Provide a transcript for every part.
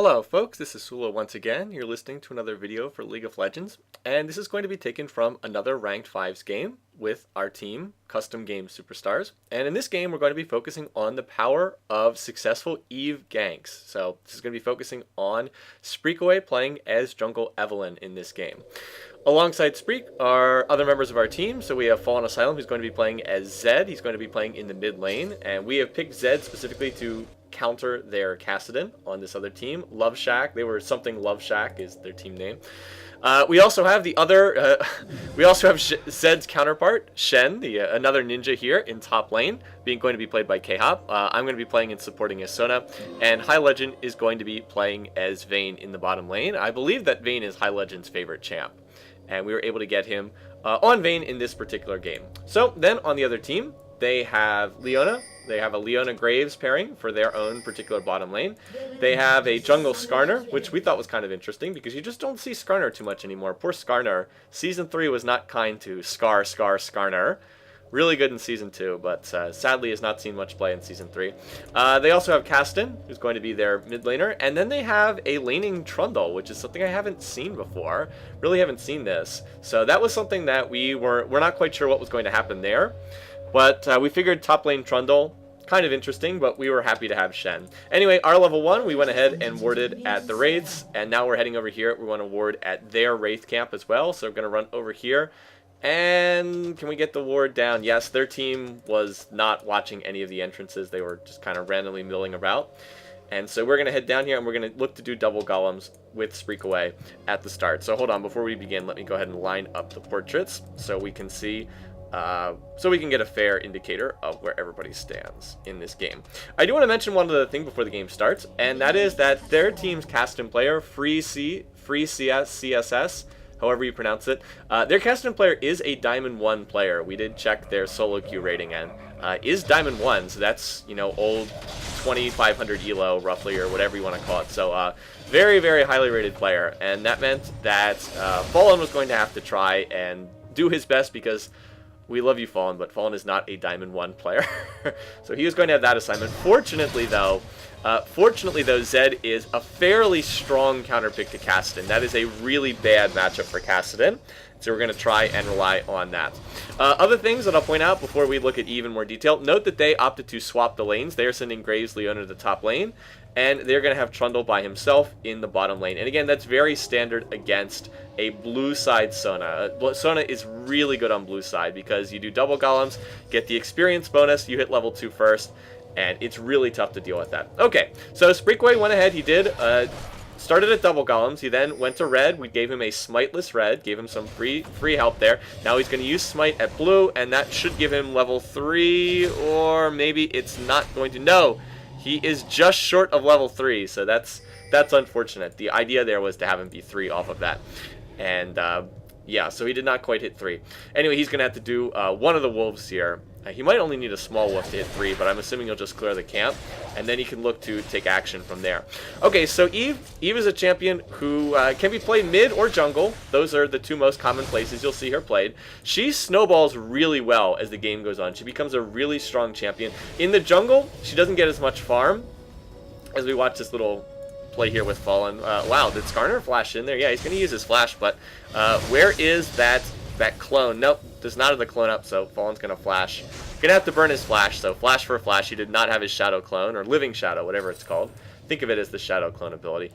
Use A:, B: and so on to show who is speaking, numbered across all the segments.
A: Hello folks, this is Sullla once again. You're listening to another video for League of Legends, and this is going to be taken from another Ranked 5s game with our team, Custom Game Superstars. And in this game, we're going to be focusing on the power of successful Eve ganks. So this is going to be focusing on Spreekaway playing as Jungle Evelynn in this game. Alongside Spreek are other members of our team. So we have Fallen Asylum, who's going to be playing as Zed. He's going to be playing in the mid lane, and we have picked Zed specifically to counter their Kassadin on this other team. Love Shack, they were something Love Shack is their team name. We also have the other, we also have Zed's counterpart, Shen, another ninja here in top lane, going to be played by K-Hop. I'm going to be playing and supporting as Sona, and High Legend is going to be playing as Vayne in the bottom lane. I believe that Vayne is High Legend's favorite champ, and we were able to get him on Vayne in this particular game. So then on the other team, they have Leona. They have a Leona Graves pairing for their own particular bottom lane. They have a Jungle Skarner, which we thought was kind of interesting because you just don't see Skarner too much anymore. Poor Skarner. Season 3 was not kind to Skarner. Really good in Season 2, but sadly has not seen much play in Season 3. They also have Kassadin, who's going to be their mid laner. And then they have a laning Trundle, which is something I haven't seen before. Really haven't seen this. So that was something that we're not quite sure what was going to happen there. But we figured top lane Trundle, kind of interesting, but we were happy to have Shen. Anyway, our level 1, we went ahead and warded at the Wraiths, and now we're heading over here. We want to ward at their Wraith camp as well, so we're going to run over here. And can we get the ward down? Yes, their team was not watching any of the entrances. They were just kind of randomly milling about. And so we're going to head down here, and we're going to look to do double golems with Spreekaway at the start. So hold on, before we begin, let me go ahead and line up the portraits so we can see... so we can get a fair indicator of where everybody stands in this game. I do want to mention one other thing before the game starts, and that is that their team's Kassadin player, Free CSS, however you pronounce it, their Kassadin player is a Diamond 1 player. We did check their solo queue rating and is Diamond 1, so that's, you know, old 2500 elo roughly, or whatever you want to call it. So very, very highly rated player, and that meant that Fallen was going to have to try and do his best because we love you, Fallen, but Fallen is not a Diamond 1 player. So he was going to have that assignment. Fortunately, though, Zed is a fairly strong counterpick to Kassadin. That is a really bad matchup for Kassadin. So we're going to try and rely on that. Other things that I'll point out before we look at Eve in more detail. Note that they opted to swap the lanes. They are sending Graves Leona to the top lane, and they're going to have Trundle by himself in the bottom lane. And again, that's very standard against a blue side Sona. Sona is really good on blue side because you do double golems, get the experience bonus, you hit level 2 first, and it's really tough to deal with that. Okay, so Spreekaway went ahead. He did started at double golems. He then went to red. We gave him a smiteless red, gave him some free help there. Now he's going to use smite at blue, and that should give him level 3, or maybe it's not going to. No, he is just short of level 3, so that's unfortunate. The idea there was to have him be 3 off of that. And yeah, so he did not quite hit 3. Anyway, he's going to have to do one of the wolves here. He might only need a small wolf to hit 3, but I'm assuming he'll just clear the camp, and then he can look to take action from there. Okay, so Eve is a champion who can be played mid or jungle. Those are the two most common places you'll see her played. She snowballs really well as the game goes on. She becomes a really strong champion. In the jungle, she doesn't get as much farm as we watch this little play here with Fallen. Wow, did Skarner flash in there? Yeah, he's going to use his flash, but where is that clone? Nope, does not have the clone up, so Fallen's going to flash. Going to have to burn his flash, so flash for flash. He did not have his shadow clone, or living shadow, whatever it's called. Think of it as the shadow clone ability.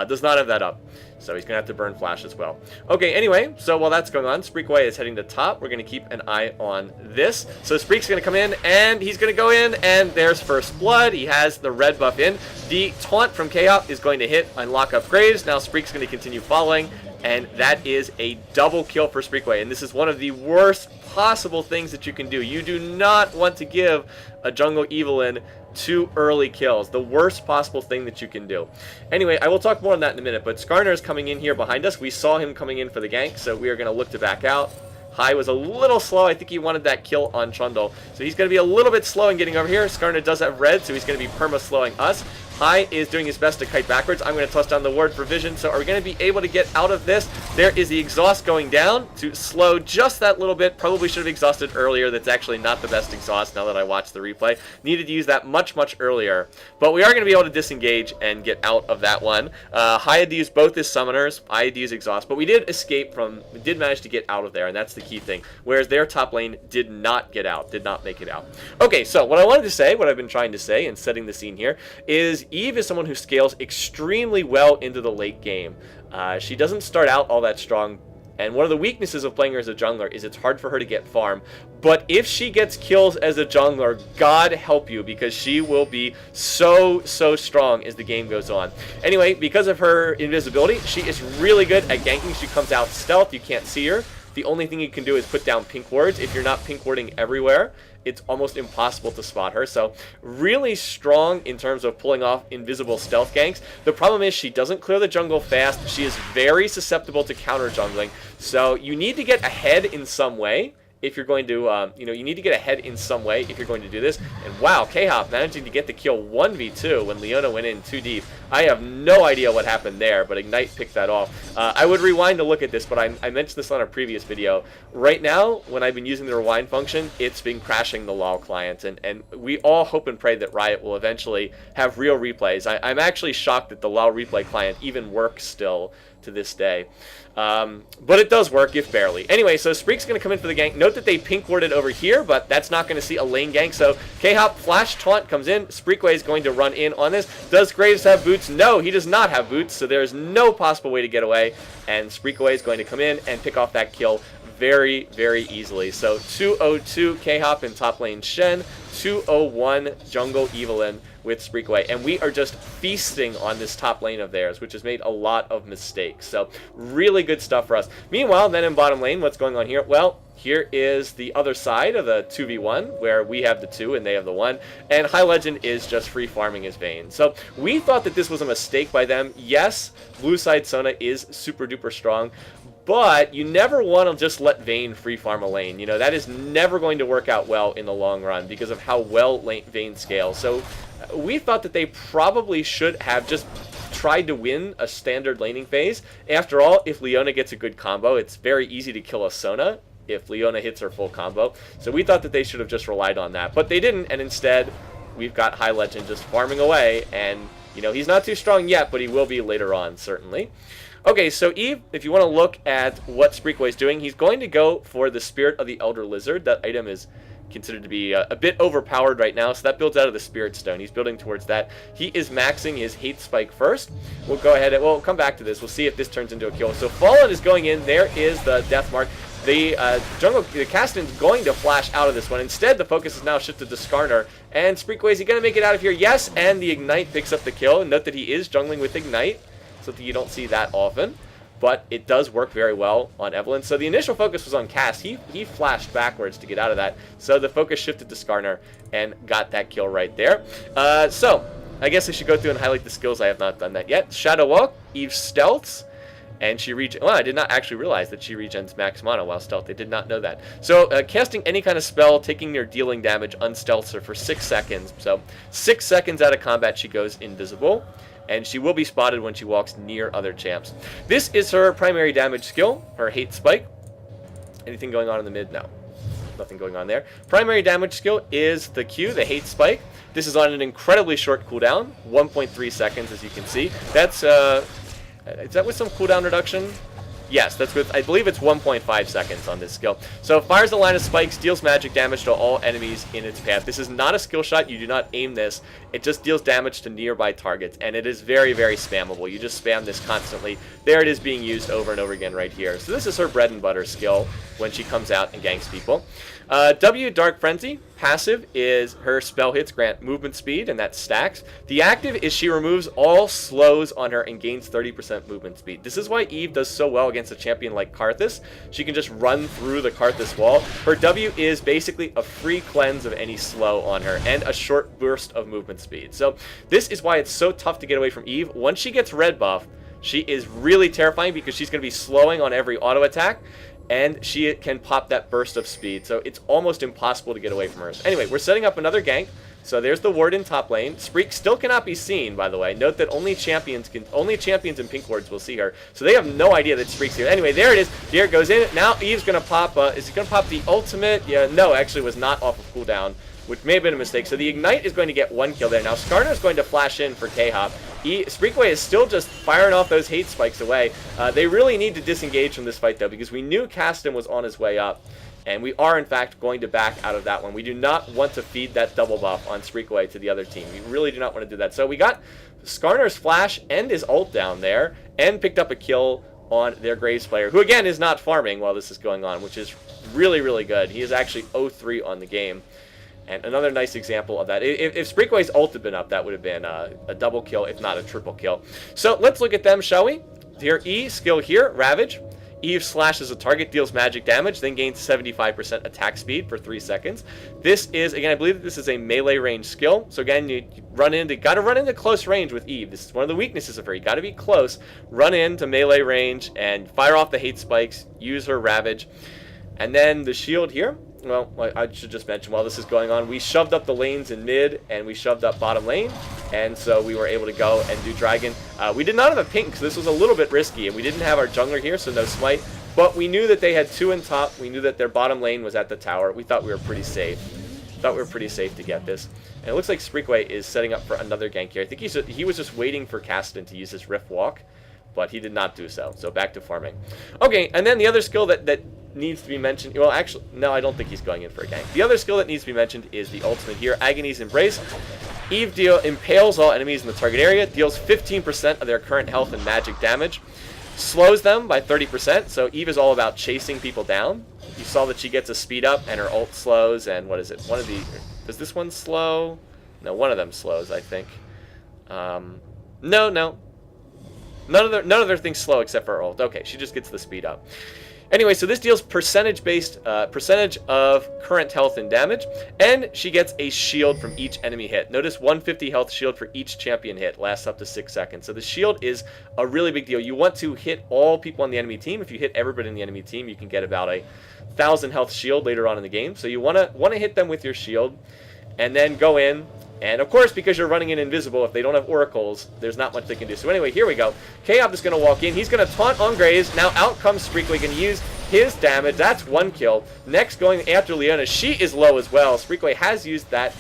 A: Does not have that up, so he's going to have to burn flash as well. Okay, anyway, so while that's going on, Spreekaway is heading to top. We're going to keep an eye on this. So Spreek's going to come in, and he's going to go in, and there's first blood. He has the red buff in. The taunt from K-Hop is going to hit and lock up Graves. Now Spreek's going to continue following, and that is a double kill for Spreekaway. And this is one of the worst possible things that you can do. You do not want to give a Jungle Evelynn 2 early kills. The worst possible thing that you can do. Anyway, I will talk more on that in a minute, but Skarner is coming in here behind us. We saw him coming in for the gank, so we are going to look to back out. High was a little slow. I think he wanted that kill on Trundle. So he's going to be a little bit slow in getting over here. Skarner does have red, so he's going to be perma-slowing us. Hai is doing his best to kite backwards. I'm going to toss down the ward for vision. So are we going to be able to get out of this? There is the exhaust going down to slow just that little bit. Probably should have exhausted earlier. That's actually not the best exhaust now that I watched the replay. Needed to use that much, much earlier. But we are going to be able to disengage and get out of that one. Hai had to use both his summoners. I had to use exhaust. But we did manage to get out of there, and that's the key thing. Whereas their top lane did not get out, did not make it out. Okay, so what I wanted to say, what I've been trying to say and setting the scene here, is Eve is someone who scales extremely well into the late game. She doesn't start out all that strong, and one of the weaknesses of playing her as a jungler is it's hard for her to get farm. But if she gets kills as a jungler, God help you, because she will be so strong as the game goes on. Anyway, because of her invisibility, she is really good at ganking. She comes out stealth, you can't see her. The only thing you can do is put down pink wards. If you're not pink warding everywhere, it's almost impossible to spot her. So really strong in terms of pulling off invisible stealth ganks. The problem is she doesn't clear the jungle fast. She is very susceptible to counter jungling. So you need to get ahead in some way if you're going to, you need to get ahead in some way if you're going to do this. And wow, K-Hop managing to get the kill 1v2 when Leona went in too deep. I have no idea what happened there, but Ignite picked that off. I would rewind to look at this, but I mentioned this on a previous video. Right now, when I've been using the rewind function, it's been crashing the LoL client, and we all hope and pray that Riot will eventually have real replays. I'm actually shocked that the LoL replay client even works still to this day. But it does work, if barely. Anyway, so Spreek's going to come in for the gank. Note that they pink warded over here, but that's not going to see a lane gank. So K-Hop flash taunt comes in. Spreekaway is going to run in on this. Does Graves have boots? No, he does not have boots, so there's no possible way to get away. And Spreekaway is going to come in and pick off that kill very, very easily. So 202 K-Hop in top lane Shen, 201 Jungle Evelynn with Spreekaway, and we are just feasting on this top lane of theirs, which has made a lot of mistakes. So really good stuff for us. Meanwhile, then in bottom lane, what's going on here? Well, here is the other side of the 2v1, where we have the 2 and they have the 1, and High Legend is just free farming his Vayne. So we thought that this was a mistake by them. Yes, blue side Sona is super duper strong, but you never want to just let Vayne free farm a lane. You know, that is never going to work out well in the long run because of how well Vayne scales. So we thought that they probably should have just tried to win a standard laning phase. After all, if Leona gets a good combo, it's very easy to kill a Sona if Leona hits her full combo. So we thought that they should have just relied on that. But they didn't, and instead, we've got High Legend just farming away. And, you know, he's not too strong yet, but he will be later on, certainly. Okay, so Eve, if you want to look at what Spreekaway is doing, he's going to go for the Spirit of the Elder Lizard. That item is considered to be a bit overpowered right now, so that builds out of the Spirit Stone. He's building towards that. He is maxing his Hate Spike first. We'll go ahead and we'll come back to this. We'll see if this turns into a kill. So Fallen is going in. There is the Death Mark. The Caston's going to flash out of this one. Instead, the focus is now shifted to Skarner. And Spreekaway, is he going to make it out of here? Yes, and the Ignite picks up the kill. Note that he is jungling with Ignite, something you don't see that often, but it does work very well on Evelynn. So the initial focus was on Cass. He flashed backwards to get out of that. So the focus shifted to Skarner and got that kill right there. So I guess I should go through and highlight the skills. I have not done that yet. Shadow Walk, Eve stealths, and she well, I did not actually realize that she regens max mana while stealth. I did not know that. So casting any kind of spell, taking or dealing damage, unstealths her for 6 seconds. So 6 seconds out of combat, she goes invisible, and she will be spotted when she walks near other champs. This is her primary damage skill, her Hate Spike. Anything going on in the mid? No. Nothing going on there. Primary damage skill is the Q, the Hate Spike. This is on an incredibly short cooldown, 1.3 seconds, as you can see. That's, is that with some cooldown reduction? Yes, that's with, I believe it's 1.5 seconds on this skill. So fires a line of spikes, deals magic damage to all enemies in its path. This is not a skill shot. You do not aim this. It just deals damage to nearby targets, and it is very, very spammable. You just spam this constantly. There it is being used over and over again right here. So this is her bread and butter skill when she comes out and ganks people. W, Dark Frenzy. Passive is her spell hits grant movement speed, and that stacks. The active is she removes all slows on her and gains 30% movement speed. This is why Eve does so well against a champion like Karthus. She can just run through the Karthus wall. Her W is basically a free cleanse of any slow on her and a short burst of movement speed. So this is why it's so tough to get away from Eve. Once she gets red buff, she is really terrifying because she's going to be slowing on every auto attack, and she can pop that burst of speed. So it's almost impossible to get away from her. Anyway, we're setting up another gank. So there's the ward in top lane. Spreek still cannot be seen, by the way. Note that only champions and pink wards will see her. So they have no idea that Spreek's here. Anyway, there it is. Here goes in. Now Eve's going to pop. Is he going to pop the ultimate? Yeah, no, actually was not off of cooldown, which may have been a mistake. So the Ignite is going to get 1 kill there. Now Skarner is going to flash in for K-Hop. Spreekaway is still just firing off those hate spikes away. They really need to disengage from this fight, though, because we knew Caston was on his way up. And we are, in fact, going to back out of that one. We do not want to feed that double buff on Spreekaway to the other team. We really do not want to do that. So we got Skarner's flash and his ult down there, and picked up a kill on their Graves player, who, again, is not farming while this is going on, which is really, really good. He is actually 0-3 on the game. And another nice example of that. If Spreekaway's ult had been up, that would have been a double kill, if not a triple kill. So let's look at them, shall we? Here, E, skill here, Ravage. Eve slashes a target, deals magic damage, then gains 75% attack speed for 3 seconds. This is, again, I believe that this is a melee range skill. So again, you gotta run into close range with Eve. This is one of the weaknesses of her. You gotta be close, run into melee range, and fire off the hate spikes, use her Ravage. And then the shield here. Well, I should just mention, while this is going on, we shoved up the lanes in mid, and we shoved up bottom lane, and so we were able to go and do Dragon. We did not have a pink, because this was a little bit risky, and we didn't have our jungler here, so no smite, but we knew that they had 2 in top. We knew that their bottom lane was at the tower. We thought we were pretty safe. To get this. And it looks like Spreekaway is setting up for another gank here. I think he was just waiting for Caston to use his Rift Walk, but he did not do so. So back to farming. Okay, and then the other skill that needs to be mentioned. Well, actually, no, I don't think he's going in for a gank. The other skill that needs to be mentioned is the ultimate here, Agony's Embrace. Eve impales all enemies in the target area, deals 15% of their current health and magic damage, slows them by 30%. So Eve is all about chasing people down. You saw that she gets a speed up and her ult slows. And what is it? Does this one slow? No, one of them slows, I think. No. None of their things slow except for her ult. Okay, she just gets the speed up. Anyway, so this deals percentage of current health and damage, and she gets a shield from each enemy hit. Notice 150 health shield for each champion hit, lasts up to 6 seconds. So the shield is a really big deal. You want to hit all people on the enemy team. If you hit everybody in the enemy team, you can get about a 1,000 health shield later on in the game. So you want to hit them with your shield, and then go in. And of course, because you're running in invisible, if they don't have oracles, there's not much they can do. So anyway, here we go. K-Hop is going to walk in. He's going to taunt on Graves. Now out comes Spreekaway, going to use his damage. That's 1 kill. Next, going after Leona. She is low as well. Spreekaway has used that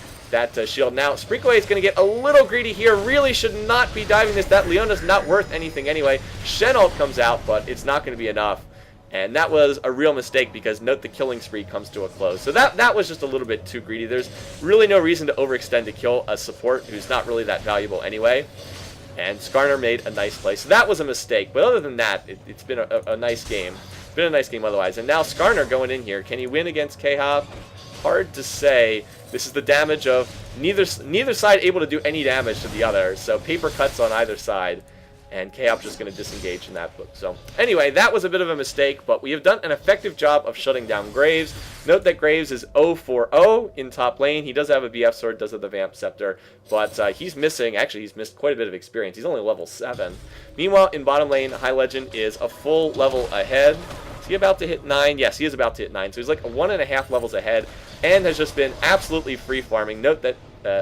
A: shield. Now, Spreekaway is going to get a little greedy here. Really should not be diving this. That Leona's not worth anything anyway. Shen ult comes out, but it's not going to be enough. And that was a real mistake, because note the killing spree comes to a close. So that was just a little bit too greedy. There's really no reason to overextend to kill a support who's not really that valuable anyway. And Skarner made a nice play. So that was a mistake. But other than that, it's been a nice game. It's been a nice game otherwise. And now Skarner going in here. Can he win against K-Hop? Hard to say. This is the damage of neither side able to do any damage to the other. So paper cuts on either side. And K-Hop's just going to disengage in that book. So anyway, that was a bit of a mistake, but we have done an effective job of shutting down Graves. Note that Graves is 0-4-0 in top lane. He does have a BF sword, does have the Vamp Scepter, but he's missing, actually he's missed quite a bit of experience. He's only level 7. Meanwhile, in bottom lane, High Legend is a full level ahead. Is he about to hit 9? Yes, he is about to hit 9. So he's like 1.5 levels ahead and has just been absolutely free farming. Note that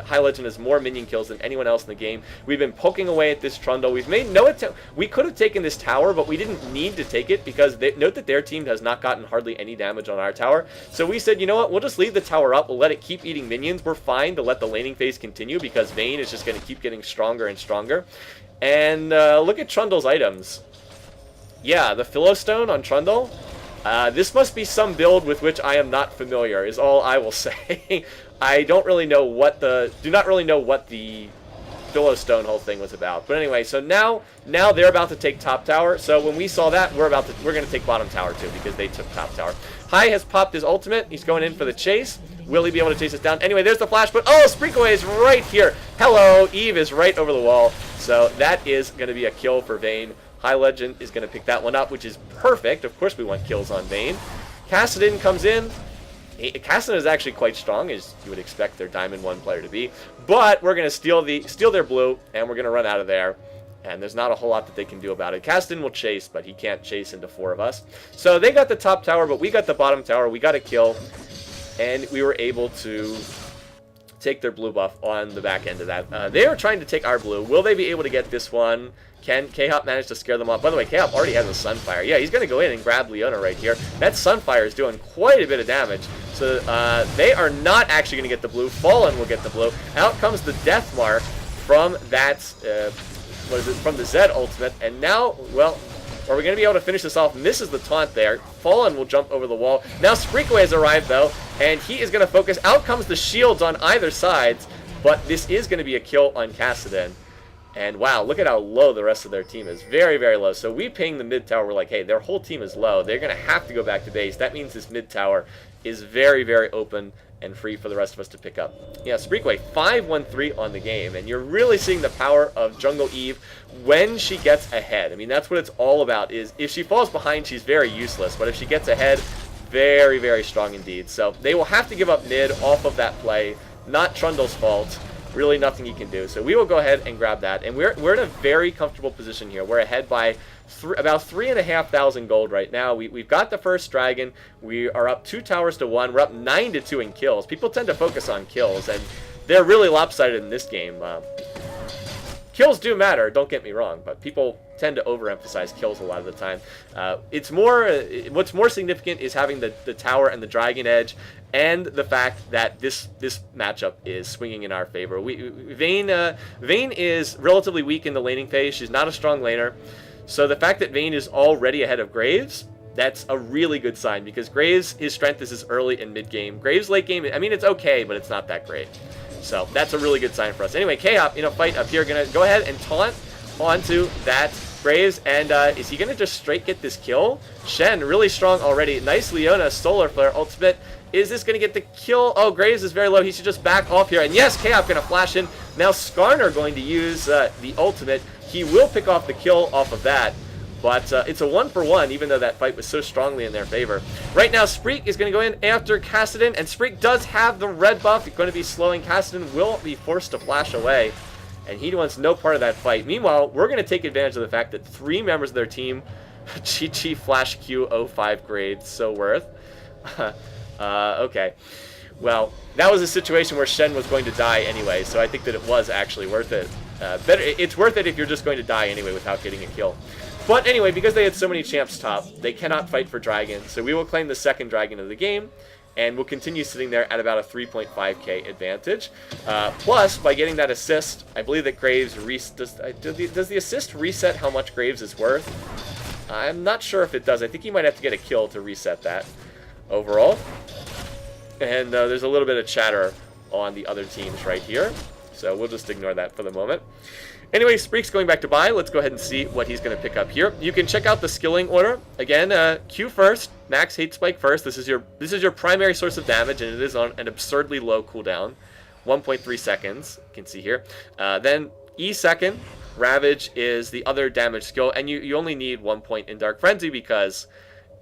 A: High Legend has more minion kills than anyone else in the game. We've been poking away at this Trundle. We've made no attempt. We could have taken this tower, but we didn't need to take it, because note that their team has not gotten hardly any damage on our tower. So we said, you know what, we'll just leave the tower up. We'll let it keep eating minions. We're fine to let the laning phase continue, because Vayne is just going to keep getting stronger and stronger. And look at Trundle's items. Yeah, the Philostone on Trundle. This must be some build with which I am not familiar, is all I will say. I don't really know what the Philostone whole thing was about. But anyway, so now they're about to take top tower. So when we saw that, we're going to take bottom tower too, because they took top tower. High has popped his ultimate. He's going in for the chase. Will he be able to chase us down? Anyway, there's the flash, but oh, Spreekaway is right here. Hello, Eve is right over the wall. So that is going to be a kill for Vayne. High Legend is going to pick that one up, which is perfect. Of course we want kills on Vayne. Kassadin comes in. Kassadin is actually quite strong, as you would expect their Diamond 1 player to be. But we're going to steal their blue, and we're going to run out of there. And there's not a whole lot that they can do about it. Kassadin will chase, but he can't chase into 4 of us. So they got the top tower, but we got the bottom tower. We got a kill, and we were able to take their blue buff on the back end of that. They are trying to take our blue. Will they be able to get this one? Can K-Hop manage to scare them off? By the way, K-Hop already has a Sunfire. Yeah, he's going to go in and grab Leona right here. That Sunfire is doing quite a bit of damage. So they are not actually going to get the blue. Fallen will get the blue. Out comes the Death Mark from that, from the Zed ultimate. And now, well, are we going to be able to finish this off? Misses the taunt there. Fallen will jump over the wall. Now Spreekaway has arrived, though, and he is going to focus. Out comes the shields on either side, but this is going to be a kill on Kassadin. And wow, look at how low the rest of their team is. Very, very low. So we ping the mid tower. We're like, hey, their whole team is low. They're going to have to go back to base. That means this mid tower is very, very open and free for the rest of us to pick up. Yeah, Spreekaway 5-1-3 on the game. And you're really seeing the power of Jungle Eve when she gets ahead. I mean, that's what it's all about. Is if she falls behind, she's very useless. But if she gets ahead, very, very strong indeed. So they will have to give up mid off of that play. Not Trundle's fault. Really nothing he can do. So we will go ahead and grab that. And we're in a very comfortable position here. We're ahead by about 3,500 gold right now. We've got the first dragon. We are up 2 towers to 1. We're up 9-2 in kills. People tend to focus on kills, and they're really lopsided in this game. Kills do matter, don't get me wrong, but people tend to overemphasize kills a lot of the time. It's more, what's more significant is having the tower and the dragon edge, and the fact that this matchup is swinging in our favor. Vayne is relatively weak in the laning phase. She's not a strong laner. So the fact that Vayne is already ahead of Graves, that's a really good sign, because Graves, his strength is his early and mid game. Graves late game, I mean, it's okay, but it's not that great. So that's a really good sign for us. Anyway, K-Hop in a fight up here, going to go ahead and taunt onto that Graves. And is he going to just straight get this kill? Shen, really strong already. Nice Leona, Solar Flare, ultimate. Is this going to get the kill? Oh, Graves is very low. He should just back off here. And yes, K-Hop going to flash in. Now Skarner going to use the ultimate. He will pick off the kill off of that. But it's a 1-for-1, even though that fight was so strongly in their favor. Right now, Spreek is going to go in after Kassadin, and Spreek does have the red buff. He's going to be slowing. Kassadin will be forced to flash away, and he wants no part of that fight. Meanwhile, we're going to take advantage of the fact that 3 members of their team, Chi Flash Q 05 grade, so worth. Okay. Well, that was a situation where Shen was going to die anyway, so I think that it was actually worth it. It's worth it if you're just going to die anyway without getting a kill. But anyway, because they had so many champs top, they cannot fight for dragons. So we will claim the second dragon of the game, and we'll continue sitting there at about a 3.5k advantage. Plus, by getting that assist, I believe that Graves does the assist reset how much Graves is worth? I'm not sure if it does. I think he might have to get a kill to reset that overall. And there's a little bit of chatter on the other teams right here. So we'll just ignore that for the moment. Anyway, Spreek's going back to buy. Let's go ahead and see what he's going to pick up here. You can check out the skilling order. Again, Q first, max hate spike first. This is your primary source of damage, and it is on an absurdly low cooldown, 1.3 seconds. You can see here. Then E second, Ravage is the other damage skill, and you only need 1 point in Dark Frenzy because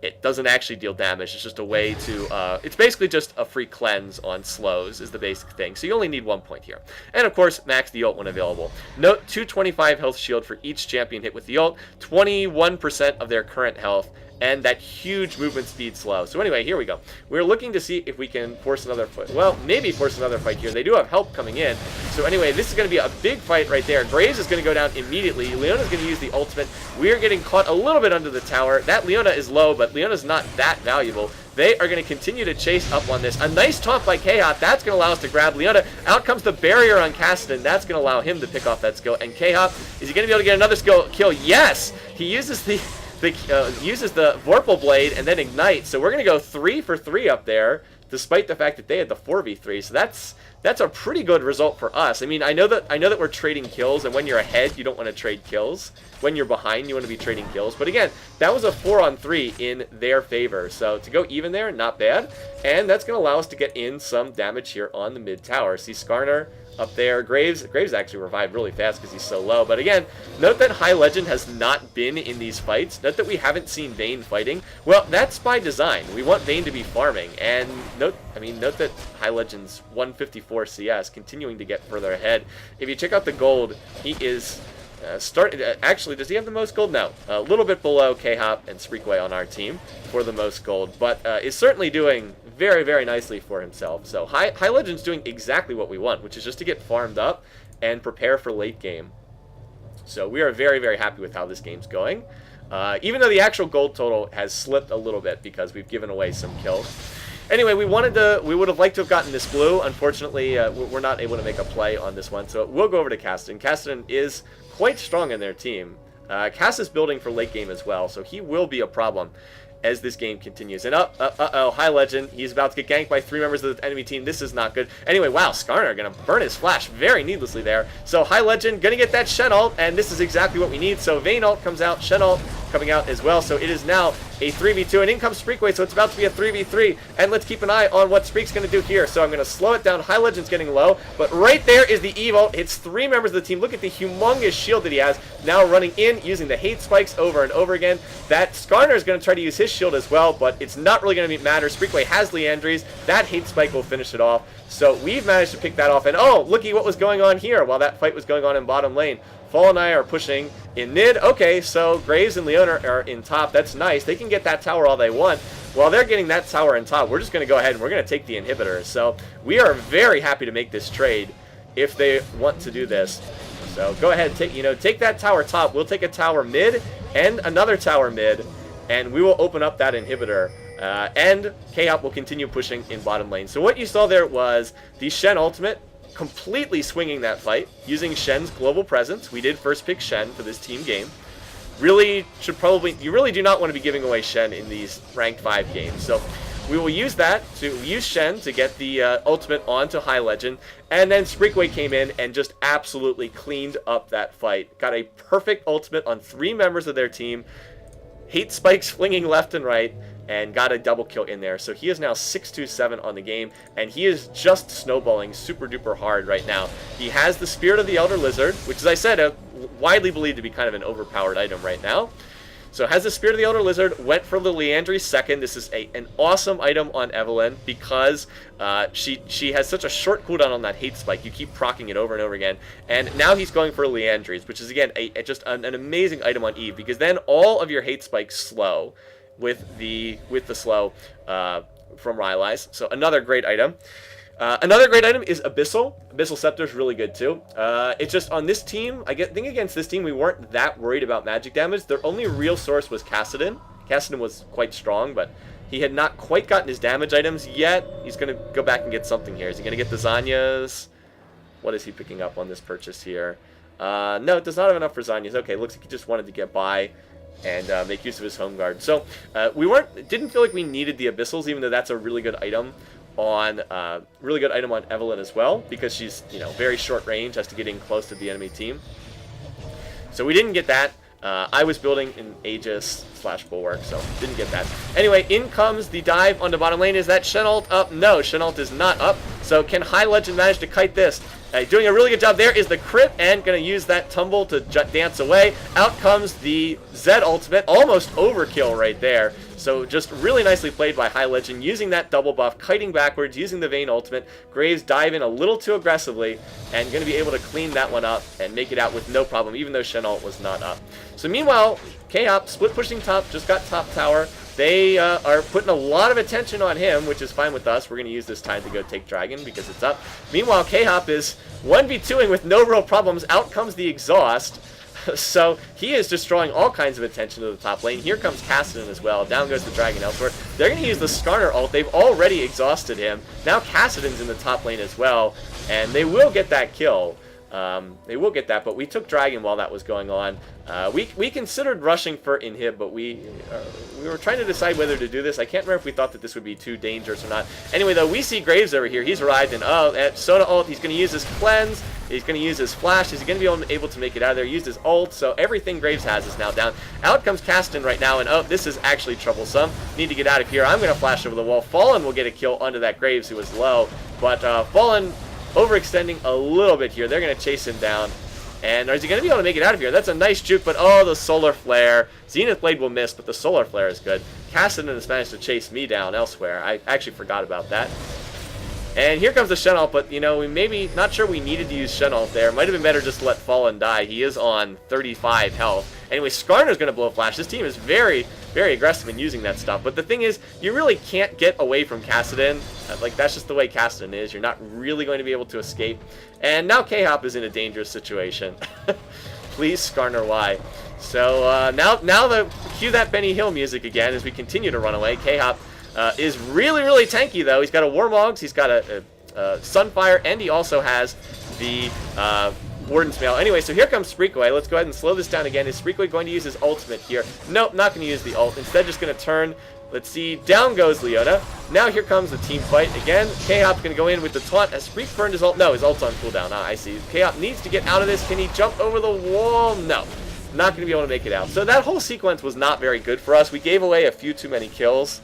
A: it doesn't actually deal damage. It's just a way to, it's basically just a free cleanse on slows is the basic thing. So you only need 1 point here. And of course, max the ult when available. Note 225 health shield for each champion hit with the ult, 21% of their current health, and that huge movement speed slow. So anyway, here we go. We're looking to see if we can force another fight. Well, maybe force another fight here. They do have help coming in. So anyway, this is going to be a big fight right there. Graves is going to go down immediately. Leona's going to use the ultimate. We're getting caught a little bit under the tower. That Leona is low, but Leona's not that valuable. They are going to continue to chase up on this. A nice taunt by K-Hop. That's going to allow us to grab Leona. Out comes the barrier on Kassadin. That's going to allow him to pick off that skill. And K-Hop, is he going to be able to get another skill kill? Yes! He uses the Vorpal Blade and then Ignite. So we're going to go 3 for 3 up there, despite the fact that they had the 4v3. So that's a pretty good result for us. I mean, I know that we're trading kills, and when you're ahead, you don't want to trade kills. When you're behind, you want to be trading kills. But again, that was a 4-on-3 in their favor. So to go even there, not bad. And that's going to allow us to get in some damage here on the mid tower. See Skarner up there. Graves actually revived really fast because he's so low. But again, note that High Legend has not been in these fights. Note that we haven't seen Vayne fighting. Well, that's by design. We want Vayne to be farming. And note that High Legend's 154 CS, continuing to get further ahead. If you check out the gold, he is Actually, does he have the most gold? No. A little bit below K-Hop and Spreekaway on our team for the most gold, but is certainly doing very, very nicely for himself. So High Legend's doing exactly what we want, which is just to get farmed up and prepare for late game. So we are very, very happy with how this game's going. Even though the actual gold total has slipped a little bit because we've given away some kills. Anyway, we would have liked to have gotten this blue. Unfortunately, we're not able to make a play on this one. So we'll go over to Cassidy. Cassidy is quite strong in their team. Cass is building for late game as well, so he will be a problem as this game continues. And uh-oh, High Legend, he's about to get ganked by 3 members of the enemy team. This is not good. Anyway, wow, Skarner gonna burn his flash very needlessly there. So High Legend gonna get that Shen ult, and this is exactly what we need. So Vayne ult comes out, Shen ult coming out as well. So it is now a 3v2, and in comes Spreekaway, so it's about to be a 3v3. And let's keep an eye on what Spreek's going to do here. So I'm going to slow it down. High Legend's getting low, but right there is the Evo. Hits 3 members of the team. Look at the humongous shield that he has now running in, using the hate spikes over and over again. That Skarner is going to try to use his shield as well, but it's not really going to matter. Spreekaway has Leandries. That hate spike will finish it off. So we've managed to pick that off. And oh, looky what was going on here while that fight was going on in bottom lane. Fall and I are pushing in mid. Okay, so Graves and Leona are in top. That's nice. They can get that tower all they want. While they're getting that tower in top, we're just going to go ahead and we're going to take the inhibitor. So we are very happy to make this trade if they want to do this. So go ahead, take that tower top. We'll take a tower mid and another tower mid, and we will open up that inhibitor. And K-Hop will continue pushing in bottom lane. So what you saw there was the Shen ultimate completely swinging that fight using Shen's global presence. We did first pick Shen for this team game. You really do not want to be giving away Shen in these ranked 5 games. So we will use Shen to get the ultimate onto High Legend, and then Spreekaway came in and just absolutely cleaned up that fight. Got a perfect ultimate on 3 members of their team. Hate spikes flinging left and right, and got a double kill in there. So he is now 6-2-7 on the game, and he is just snowballing super duper hard right now. He has the Spirit of the Elder Lizard, which, as I said, widely believed to be kind of an overpowered item right now. So has the Spirit of the Elder Lizard, went for the Leandry second. This is an awesome item on Evelynn because she has such a short cooldown on that hate spike. You keep proccing it over and over again. And now he's going for Leandry's, which is, again, just an amazing item on Eve, because then all of your hate spikes slow with the slow from Rylai's. So another great item. Another great item is Abyssal. Abyssal Scepter is really good too. It's just on this team, I think against this team we weren't that worried about magic damage. Their only real source was Cassidy. Cassidy was quite strong, but he had not quite gotten his damage items yet. He's going to go back and get something here. Is he going to get the Zanyas? What is he picking up on this purchase here? No, it does not have enough for Zanyas. Okay, looks like he just wanted to get by and make use of his home guard. So didn't feel like we needed the Abyssals, even though that's a really good item on Evelynn as well, because she's very short range, has to get in close to the enemy team. So we didn't get that. I was building in Aegis / Bulwark, so didn't get that. Anyway, in comes the dive on the bottom lane. Is that Shen ult up? No, Shen ult is not up. So can High Legend manage to kite this? Doing a really good job there is the crit, and going to use that tumble to dance away. Out comes the Zed ultimate, almost overkill right there. So just really nicely played by High Legend, using that double buff, kiting backwards, using the Vayne ultimate. Graves dive in a little too aggressively, and going to be able to clean that one up and make it out with no problem, even though Shen ult was not up. So meanwhile, K-Hop, split pushing top, just got top tower. They are putting a lot of attention on him, which is fine with us. We're going to use this time to go take Dragon because it's up. Meanwhile, K-Hop is 1v2ing with no real problems. Out comes the exhaust. So he is just drawing all kinds of attention to the top lane. Here comes Cassidy as well. Down goes the Dragon elsewhere. They're going to use the Skarner ult. They've already exhausted him. Now Cassidy's in the top lane as well, and they will get that kill. They will get that, but we took Dragon while that was going on. We considered rushing for inhib, but we were trying to decide whether to do this. I can't remember if we thought that this would be too dangerous or not. Anyway, though, we see Graves over here. He's arrived, and at Sona ult, he's going to use his cleanse. He's going to use his flash. Is he going to be able to make it out of there? Used his ult, so everything Graves has is now down. Out comes Cassidy right now, and oh, this is actually troublesome. Need to get out of here. I'm going to flash over the wall. Fallen will get a kill onto that Graves, who was low, but Fallen overextending a little bit here. They're going to chase him down. And is he going to be able to make it out of here? That's a nice juke, but oh, the Solar Flare. Zenith Blade will miss, but the Solar Flare is good. Cassidy has managed to chase me down elsewhere. I actually forgot about that. And here comes the Shen ult, but, you know, we maybe, not sure we needed to use Shen ult there. Might have been better just to let Fallen die. He is on 35 health. Anyway, Skarner's going to blow Flash. This team is very, very aggressive in using that stuff. But the thing is, you really can't get away from Kassadin. Like, that's just the way Kassadin is. You're not really going to be able to escape. And now K-Hop is in a dangerous situation. Please, Skarner, why? So, now cue that Benny Hill music again as we continue to run away. K-Hop is really, really tanky, though. He's got a Warmogs, he's got a Sunfire, and he also has the Warden's Mail. Anyway, so here comes Spreekaway. Let's go ahead and slow this down again. Is Spreekaway going to use his ultimate here? Nope, not going to use the ult. Instead, just going to turn. Let's see. Down goes Leona. Now here comes the team fight again. K-Hop's going to go in with the taunt. Has Spreek burned his ult? No, his ult's on cooldown. Ah, I see. K-Hop needs to get out of this. Can he jump over the wall? No. Not going to be able to make it out. So that whole sequence was not very good for us. We gave away a few too many kills.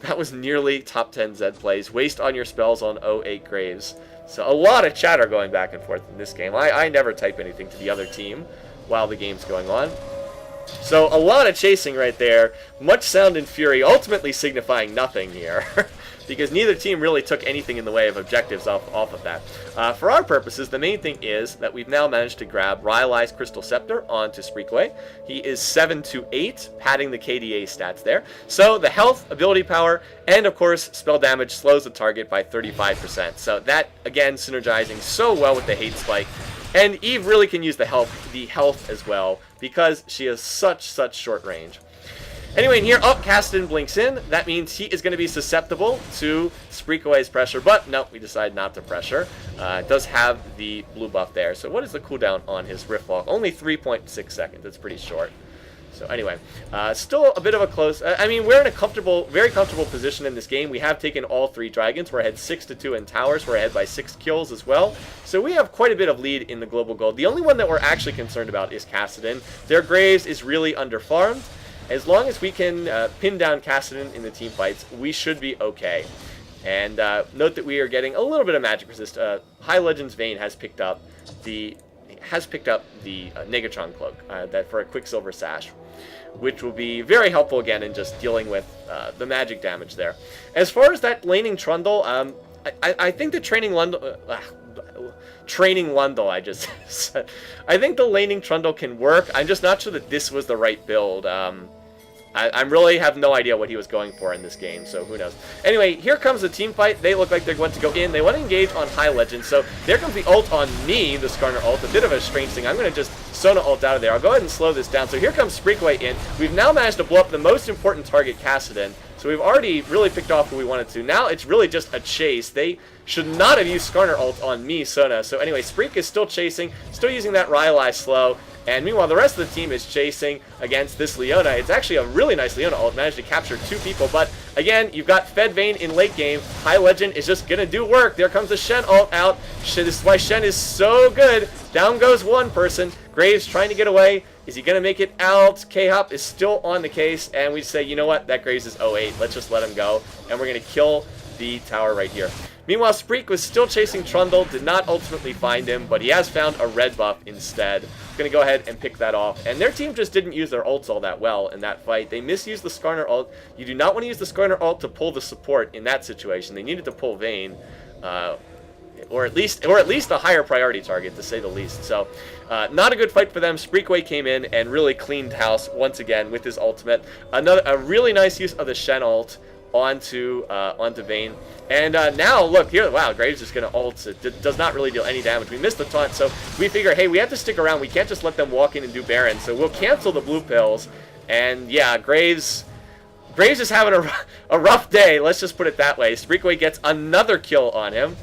A: That was nearly top 10 Zed plays. Waste on your spells on 08 Graves. So a lot of chatter going back and forth in this game. I never type anything to the other team while the game's going on. So a lot of chasing right there. Much sound and fury, ultimately signifying nothing here. Because neither team really took anything in the way of objectives off of that. For our purposes, the main thing is that we've now managed to grab Rylai's Crystal Scepter onto Spreekaway. He is 7-8, padding the KDA stats there. So the health, ability power, and of course spell damage slows the target by 35%. So that, again, synergizing so well with the hate spike. And Eve really can use the health as well, because she has such short range. Anyway, and here, Kassadin blinks in. That means he is going to be susceptible to Spreekaway's pressure, but no, we decide not to pressure. It does have the blue buff there. So what is the cooldown on his Rift Walk? Only 3.6 seconds. That's pretty short. So anyway, still a bit of a close... I mean, we're in a very comfortable position in this game. We have taken all 3 dragons. We're ahead 6-2 in towers. We're ahead by 6 kills as well. So we have quite a bit of lead in the global gold. The only one that we're actually concerned about is Kassadin. Their Graves is really underfarmed. As long as we can pin down Kassadin in the team fights, we should be okay. And note that we are getting a little bit of magic resist. High Legends Vayne has picked up the Negatron Cloak that for a Quicksilver Sash, which will be very helpful again in just dealing with the magic damage there. As far as that laning Trundle, I think the Training Lundle, I just said. I think the laning Trundle can work. I'm just not sure that this was the right build. I really have no idea what he was going for in this game, so who knows. Anyway, here comes the team fight. They look like they're going to go in. They want to engage on High Legend, so there comes the ult on me, the Skarner ult. A bit of a strange thing. I'm going to just Sona ult out of there. I'll go ahead and slow this down. So here comes Spreekaway in. We've now managed to blow up the most important target, Kassadin. So we've already really picked off who we wanted to. Now it's really just a chase. They should not have used Skarner ult on me, Sona. So anyway, Spreek is still chasing, still using that Rylai slow. And meanwhile, the rest of the team is chasing against this Leona. It's actually a really nice Leona ult. Managed to capture 2 people. But again, you've got Fed Vayne in late game. High Legend is just going to do work. There comes the Shen ult out. This is why Shen is so good. Down goes one person. Graves trying to get away. Is he going to make it out? K-Hop is still on the case. And we say, you know what? That Graves is 08. Let's just let him go. And we're going to kill the tower right here. Meanwhile, Spreek was still chasing Trundle, did not ultimately find him, but he has found a red buff instead. Going to go ahead and pick that off. And their team just didn't use their ults all that well in that fight. They misused the Skarner ult. You do not want to use the Skarner ult to pull the support in that situation. They needed to pull Vayne, or at least a higher priority target, to say the least. So, not a good fight for them. Spreekaway came in and really cleaned house once again with his ultimate. A really nice use of the Shen ult onto Vayne. And now, look here, wow, Graves is going to ult. It does not really deal any damage. We missed the taunt, so we figure, hey, we have to stick around. We can't just let them walk in and do Baron, so we'll cancel the blue pills. And yeah, Graves is having a rough day, let's just put it that way. Spreekaway gets another kill on him.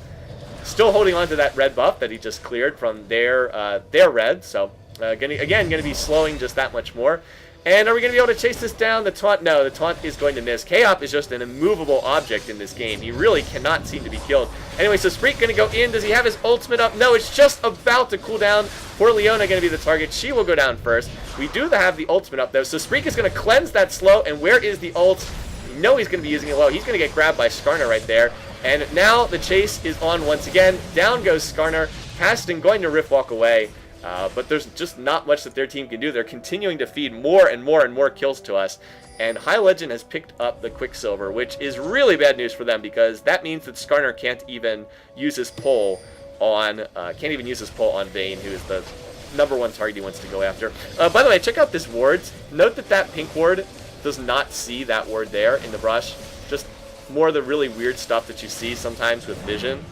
A: Still holding on to that red buff that he just cleared from their red, so going to be slowing just that much more. And are we going to be able to chase this down? The taunt? No, the taunt is going to miss. K-Hop is just an immovable object in this game. He really cannot seem to be killed. Anyway, so Spreek going to go in. Does he have his ultimate up? No, it's just about to cool down. Poor Leona going to be the target. She will go down first. We do have the ultimate up, though. So Spreek is going to cleanse that slow. And where is the ult? You know he's going to be using it low. He's going to get grabbed by Skarner right there. And now the chase is on once again. Down goes Skarner. Kassadin going to Rift Walk away. But there's just not much that their team can do. They're continuing to feed more and more and more kills to us. and High Legend has picked up the Quicksilver, which is really bad news for them because that means that Skarner can't even use his pull on Vayne, who is the #1 target he wants to go after. By the way, check out this wards. Note that that pink ward does not see that ward there in the brush. Just more of the really weird stuff that you see sometimes with vision.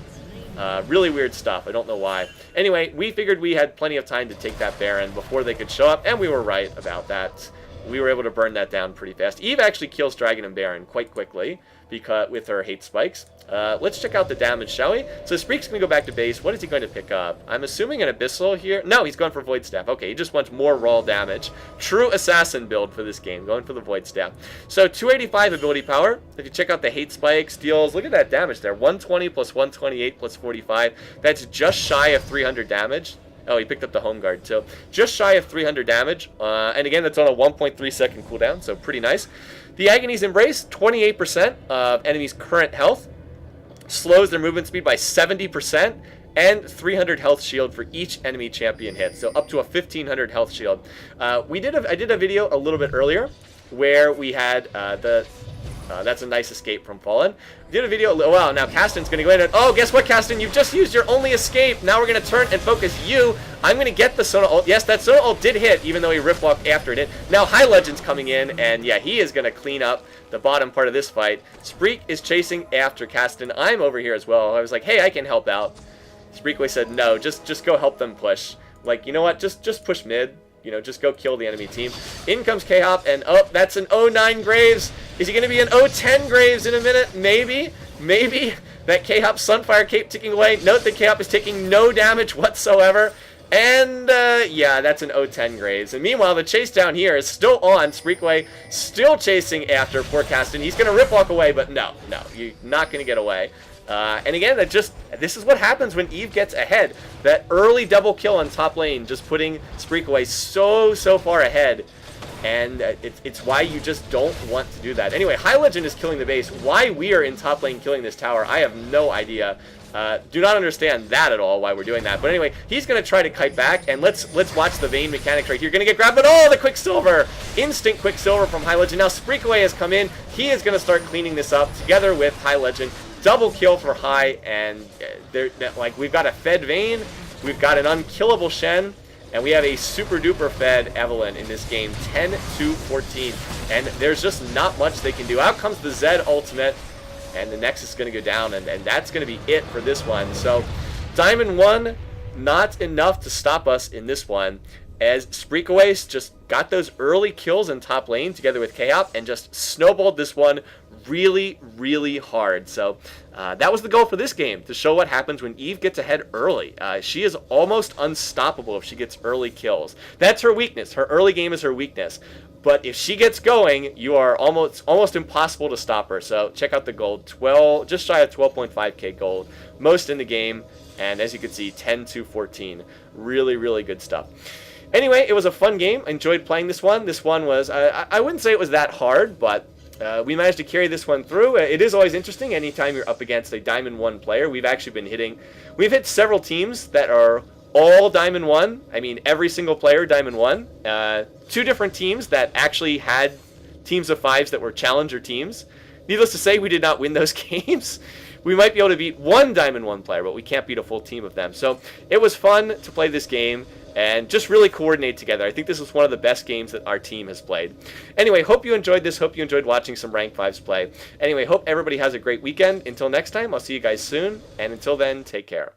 A: Really weird stuff. I don't know why. Anyway, we figured we had plenty of time to take that Baron before they could show up, and we were right about that. We were able to burn that down pretty fast. Eve actually kills Dragon and Baron quite quickly because with her hate spikes. Let's check out the damage, shall we? So Spreek's going to go back to base. What is he going to pick up? I'm assuming an Abyssal here. No, he's going for Void Staff. Okay, he just wants more raw damage. True assassin build for this game, going for the Void Staff. So 285 ability power. If you check out the hate spikes, deals, look at that damage there. 120 plus 128 plus 45. That's just shy of 300 damage. Oh, he picked up the home guard, so just shy of 300 damage. And again, that's on a 1.3 second cooldown, so pretty nice. The Agony's Embrace, 28% of enemies' current health. Slows their movement speed by 70%. And 300 health shield for each enemy champion hit, so up to a 1500 health shield. I did a video a little bit earlier where we had that's a nice escape from Fallen. We did a video, well, now Caston's going to go in and, oh, guess what, Caston? You've just used your only escape. Now we're going to turn and focus you. I'm going to get the Sona ult. Yes, that Sona ult did hit, even though he rip walked after it. Now High Legend's coming in, and yeah, he is going to clean up the bottom part of this fight. Spreek is chasing after Caston. I'm over here as well. I was like, hey, I can help out. Spreekaway said, no, just go help them push. Like, you know what, just push mid. You know, just go kill the enemy team. In comes K-Hop, and oh, that's an 09 Graves. Is he going to be an 010 Graves in a minute? Maybe. Maybe. That K-Hop Sunfire Cape ticking away. Note that K-Hop is taking no damage whatsoever. And, yeah, that's an 010 Graves. And meanwhile, the chase down here is still on. Spreekaway still chasing after poor Caston. He's going to rip walk away, but no, you're not going to get away. And again, this is what happens when Eve gets ahead. That early double kill on top lane, just putting Spreekaway so far ahead. And it's why you just don't want to do that. Anyway, High Legend is killing the base. Why we are in top lane killing this tower, I have no idea. Do not understand that at all, why we're doing that. But anyway, he's going to try to kite back, and let's watch the Vayne mechanics right here. Going to get grabbed, but oh, the Quicksilver! Instant Quicksilver from High Legend. Now Spreekaway has come in. He is going to start cleaning this up together with High Legend. Double kill for High, and we've got a fed Vayne, we've got an unkillable Shen, and we have a super duper fed Evelynn in this game, 10-14, and there's just not much they can do. Out comes the Zed ultimate, and the Nexus is going to go down, and that's going to be it for this one. So Diamond 1, not enough to stop us in this one, as Spreekaway just got those early kills in top lane together with K-Hop and just snowballed this one really hard. So that was the goal for this game, to show what happens when Eve gets ahead early. She is almost unstoppable if she gets early kills. That's her weakness. Her early game is her weakness. But if she gets going, you are almost impossible to stop her. So check out the gold, just shy of 12.5k gold, most in the game. And as you can see, 10-14, really good stuff. Anyway, it was a fun game. I enjoyed playing this one. This one was, I wouldn't say it was that hard, but we managed to carry this one through. It is always interesting anytime you're up against a Diamond 1 player. We've hit several teams that are all Diamond 1. I mean, every single player Diamond 1. 2 different teams that actually had teams of 5s that were challenger teams. Needless to say, we did not win those games. We might be able to beat one Diamond 1 player, but we can't beat a full team of them. So it was fun to play this game and just really coordinate together. I think this was one of the best games that our team has played. Anyway, hope you enjoyed this. Hope you enjoyed watching some Rank 5s play. Anyway, hope everybody has a great weekend. Until next time, I'll see you guys soon. And until then, take care.